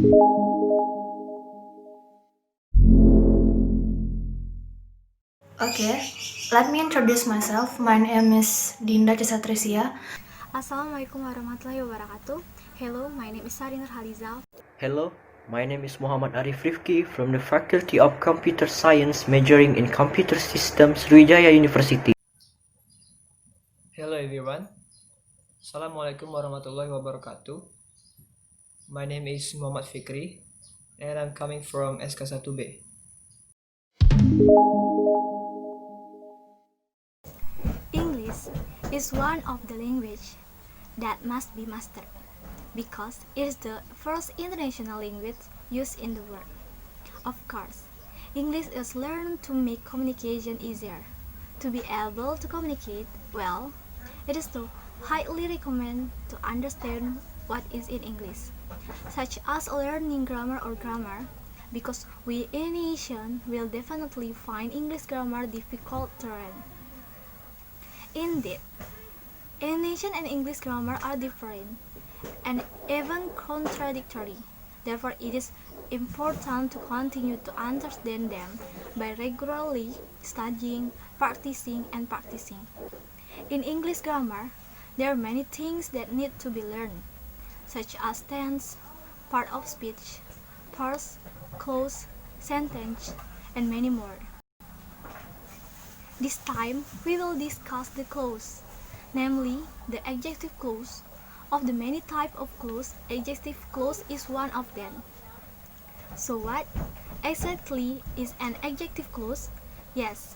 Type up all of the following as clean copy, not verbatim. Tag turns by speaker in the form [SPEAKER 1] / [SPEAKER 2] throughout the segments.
[SPEAKER 1] Okay, let me introduce myself. My name is DINDA TRISIA.
[SPEAKER 2] Assalamualaikum warahmatullahi wabarakatuh. Hello, my name is NURHALIZA.
[SPEAKER 3] Hello, my name is Muhamad Arief Rifqy from the Faculty of Computer Science majoring in Computer Systems, Sriwijaya University.
[SPEAKER 4] Hello everyone. Assalamualaikum warahmatullahi wabarakatuh. My name is Muhamad Fikri and I'm coming from SK1B.
[SPEAKER 2] English is one of the language that must be mastered because it is the first international language used in the world. Of course, English is learned to make communication easier. To be able to communicate well, it is to highly recommend to understand what is in English, such as learning grammar or grammar, because we in nation will definitely find English grammar difficult to learn. Indeed, Indonesian and English grammar are different and even contradictory. Therefore, it is important to continue to understand them by regularly studying, practicing. In English grammar, there are many things that need to be learned, such as tense, part of speech, phrase, clause, sentence, and many more. This time, we will discuss the clause, namely the adjective clause. Of the many types of clause, adjective clause is one of them. So what exactly is an adjective clause? Yes,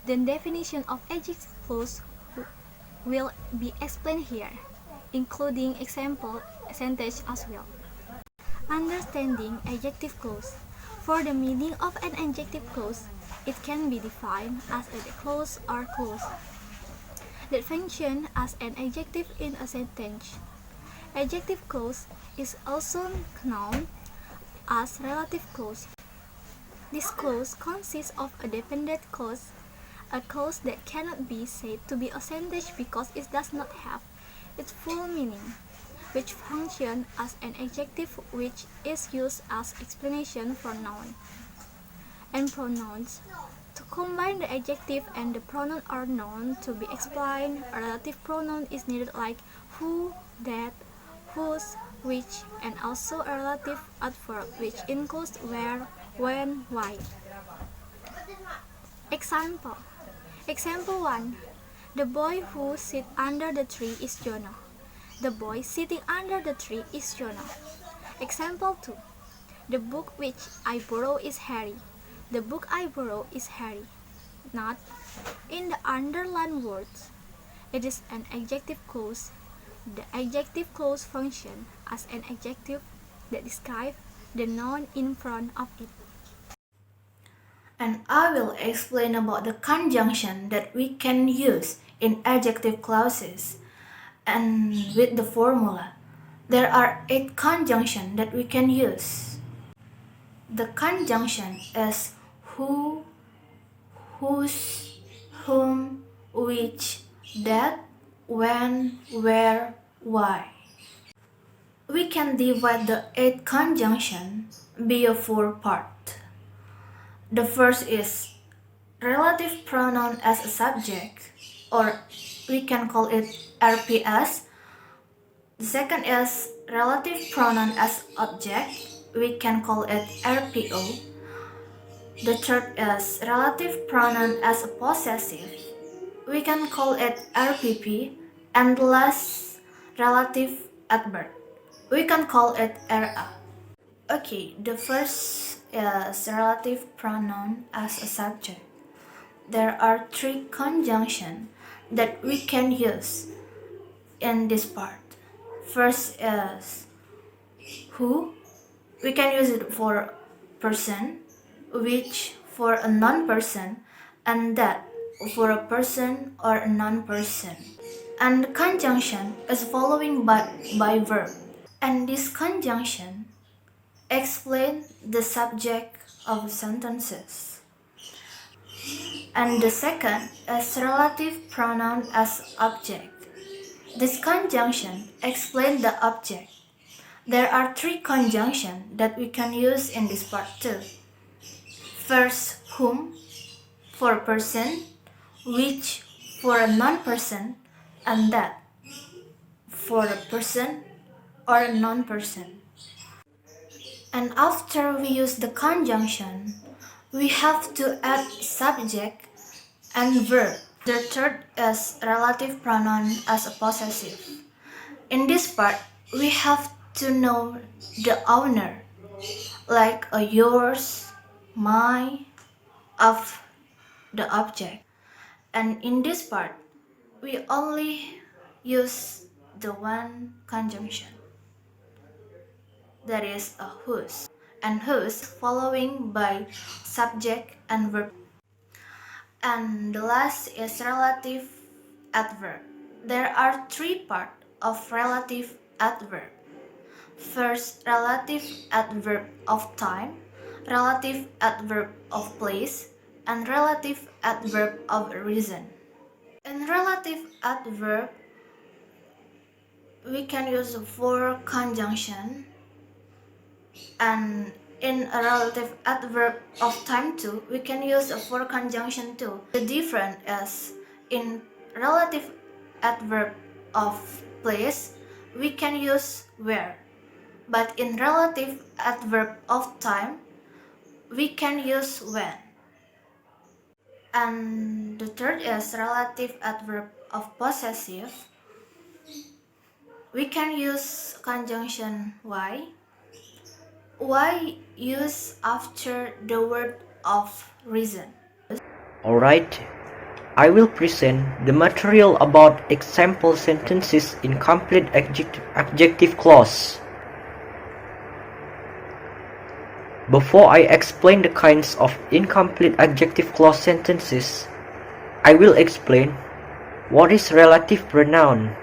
[SPEAKER 2] the definition of adjective clause will be explained here, including example sentence as well. Understanding adjective clause. For the meaning of an adjective clause, it can be defined as a clause or clause that function as an adjective in a sentence. Adjective clause is also known as relative clause. This clause consists of a dependent clause, a clause that cannot be said to be a sentence because it does not have its full meaning, which functions as an adjective which is used as explanation for noun and pronouns. To combine the adjective and the pronoun or noun to be explained, a relative pronoun is needed like who, that, whose, which, and also a relative adverb which includes where, when, why. Example 1. The boy who sits under the tree is Jonah. The boy sitting under the tree is Jonah. Example 2. The book which I borrow is Harry. The book I borrow is Harry. Not in the underlined words. It is an adjective clause. The adjective clause functions as an adjective that describes the noun in front of it.
[SPEAKER 1] And I will explain about the conjunction that we can use in adjective clauses. And with the formula, there are 8 conjunctions that we can use. The conjunction is who, whose, whom, which, that, when, where, why. We can divide the 8 conjunction via 4 parts. The first is relative pronoun as a subject, or we can call it RPS. The second is relative pronoun as object, we can call it RPO. The third is relative pronoun as a possessive, we can call it RPP. And the last, relative adverb, we can call it RA. Okay, the first is relative pronoun as a subject. There are 3 conjunctions that we can use in this part. First is who, we can use it for person, which for a non-person, and that for a person or a non-person. And the conjunction is following by verb. And this conjunction explain the subject of sentences. And the second is relative pronoun as object. This conjunction explains the object. There are three conjunctions that we can use in this part too. First, whom for person, which for a non-person, and that for a person or a non-person. And after we use the conjunction, we have to add subject and verb. The third is relative pronoun as a possessive. In this part, we have to know the owner, like a yours, my, of the object. And in this part, we only use the one conjunction, that is a whose, and whose following by subject and verb. And the last is relative adverb. There are three parts of relative adverb. First, relative adverb of time, relative adverb of place, and relative adverb of reason. In relative adverb, we can use for conjunction, and in a relative adverb of time too, we can use a for conjunction too. The difference is in relative adverb of place, we can use where, but in relative adverb of time, we can use when. And the third is relative adverb of possessive. We can use conjunction why. Why use after the word of reason.
[SPEAKER 3] Alright, I will present the material about example sentences in complete adjective clause. Before I explain the kinds of incomplete adjective clause sentences, I will explain what is relative pronoun.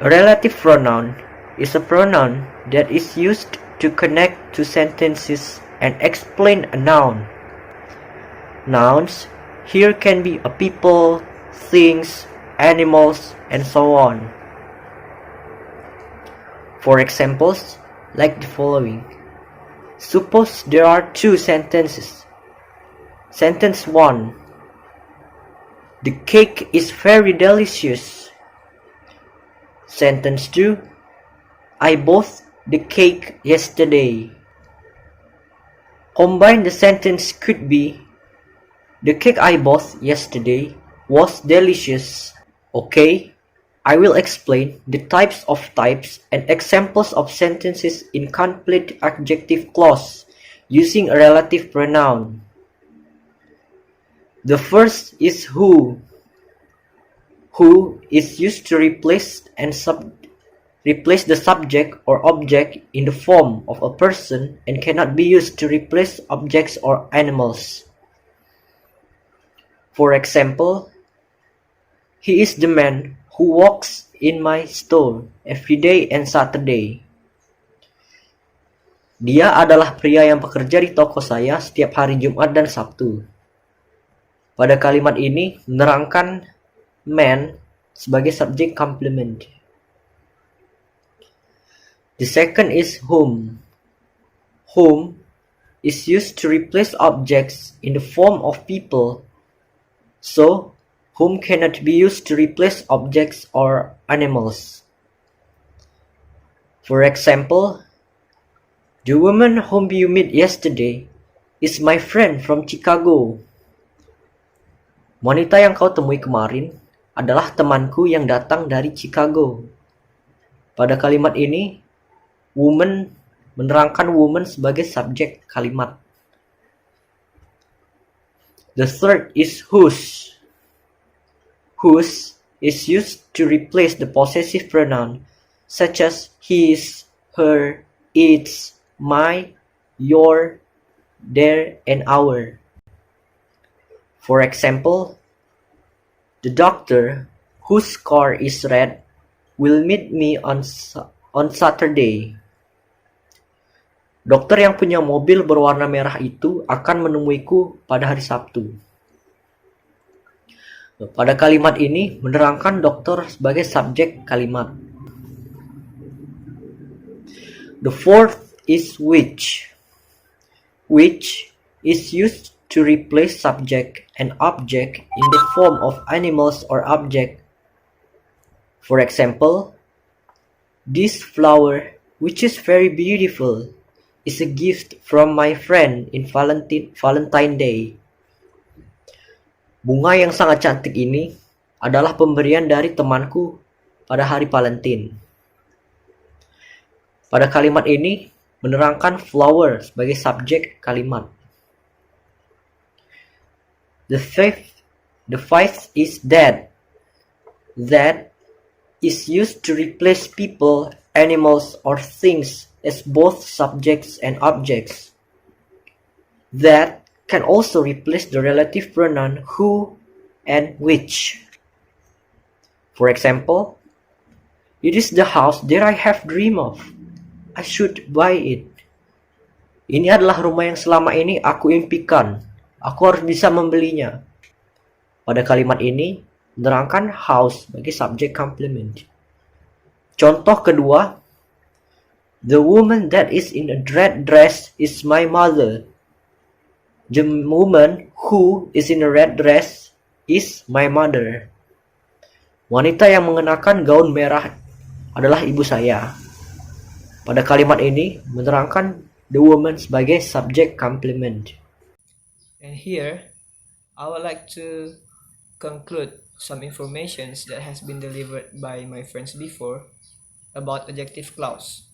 [SPEAKER 3] A relative pronoun is a pronoun that is used to connect two sentences and explain a noun. Nouns here can be a people, things, animals, and so on. For examples, like the following. Suppose there are two sentences. Sentence 1. The cake is very delicious. Sentence 2. I bought the cake yesterday. Combine the sentence could be the cake I bought yesterday was delicious. Okay, I will explain the types and examples of sentences in complete adjective clause using a relative pronoun. The first is who. Who is used to replace the subject or object in the form of a person and cannot be used to replace objects or animals. For example, he is the man who walks in my store every day and Saturday. Dia adalah pria yang bekerja di toko saya setiap hari Jumat dan Sabtu. Pada kalimat ini menerangkan man sebagai subjek complement. The second is whom. Whom is used to replace objects in the form of people. So, whom cannot be used to replace objects or animals. For example, the woman whom you met yesterday is my friend from Chicago. Wanita yang kau temui kemarin adalah temanku yang datang dari Chicago. Pada kalimat ini, woman menerangkan woman sebagai subjek kalimat. The third is whose. Whose is used to replace the possessive pronoun such as his, her, its, my, your, their, and our. For example, the doctor whose car is red will meet me on Saturday. Dokter yang punya mobil berwarna merah itu akan menemuiku pada hari Sabtu. Pada kalimat ini menerangkan dokter sebagai subjek kalimat. The fourth is which. Which is used to replace subject and object in the form of animals or object. For example, this flower, which is very beautiful, is a gift from my friend in Valentine Day. Bunga yang sangat cantik ini adalah pemberian dari temanku pada hari Valentine. Pada kalimat ini menerangkan flower sebagai subjek kalimat. The fifth is that. That is used to replace people, animals, or things as both subjects and objects. That can also replace the relative pronoun who and which. For example, it is the house that I have dreamed of. I should buy it. Ini adalah rumah yang selama ini aku impikan. Aku harus bisa membelinya. Pada kalimat ini, menerangkan house sebagai subjek complement. Contoh kedua, the woman that is in a red dress is my mother. The woman who is in a red dress is my mother. Wanita yang mengenakan gaun merah adalah ibu saya. Pada kalimat ini menerangkan the woman sebagai subjek complement.
[SPEAKER 4] And here, I would like to conclude some informations that has been delivered by my friends before about adjective clause.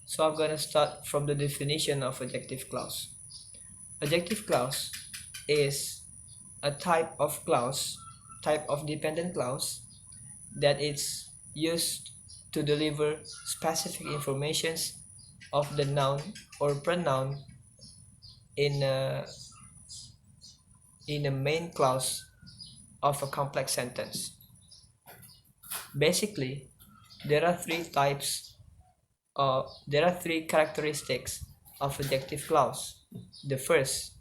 [SPEAKER 4] So I'm gonna start from the definition of adjective clause. Adjective clause is a type of dependent clause that is used to deliver specific informations of the noun or pronoun in a main clause of a complex sentence. Basically, there are three characteristics of adjective clause. The first,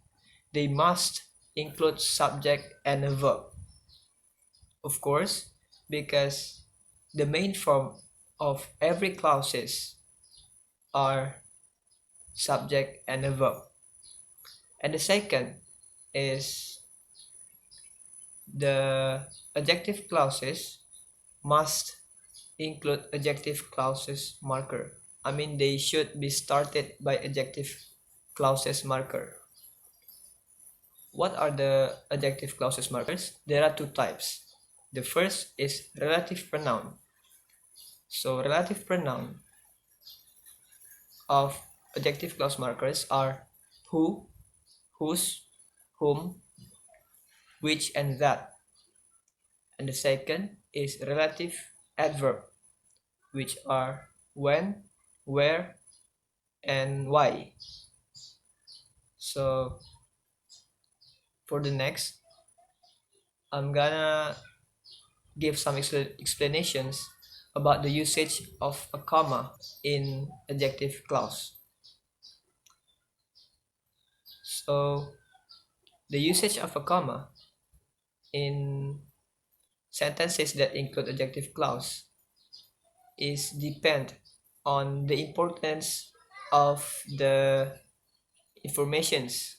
[SPEAKER 4] they must include subject and a verb. Of course, because the main form of every clauses are subject and a verb. And the second is the adjective clauses must include adjective clauses marker. I mean, they should be started by adjective clauses marker. What are the adjective clauses markers? There are two types. The first is relative pronoun. So relative pronoun of adjective clause markers are who, whose, whom, which, and that. And the second is relative adverb, which are when, where, and why. So for the next, I'm gonna give some explanations about the usage of a comma in adjective clause. So the usage of a comma in sentences that include adjective clause is depend on the importance of the informations.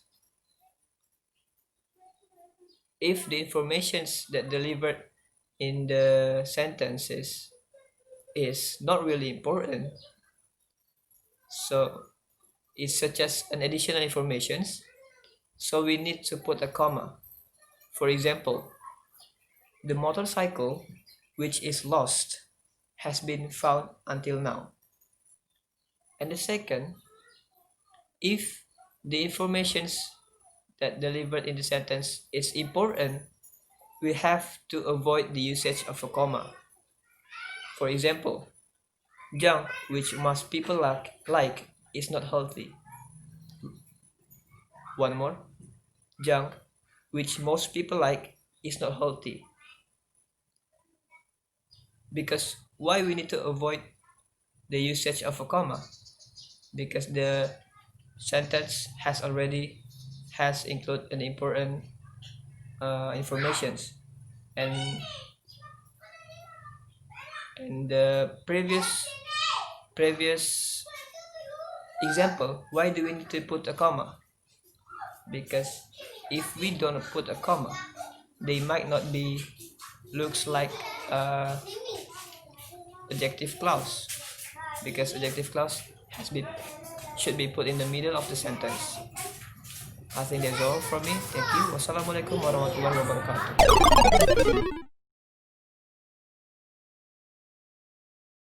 [SPEAKER 4] If the informations that delivered in the sentences is not really important, so it's such as an additional informations, so we need to put a comma. For example, the motorcycle which is lost has been found until now. And the second, if the informations that delivered in the sentence is important, we have to avoid the usage of a comma. For example, junk which most people like is not healthy. One more, junk which most people like is not healthy. Because why we need to avoid the usage of a comma? Because the sentence has include an important informations, and the previous Example, why do we need to put a comma? Because if we don't put a comma, they might not be looks like adjective clause, because adjective clause should be put in the middle of the sentence. I think that's all from me. Thank you. Wassalamualaikum warahmatullahi wabarakatuh.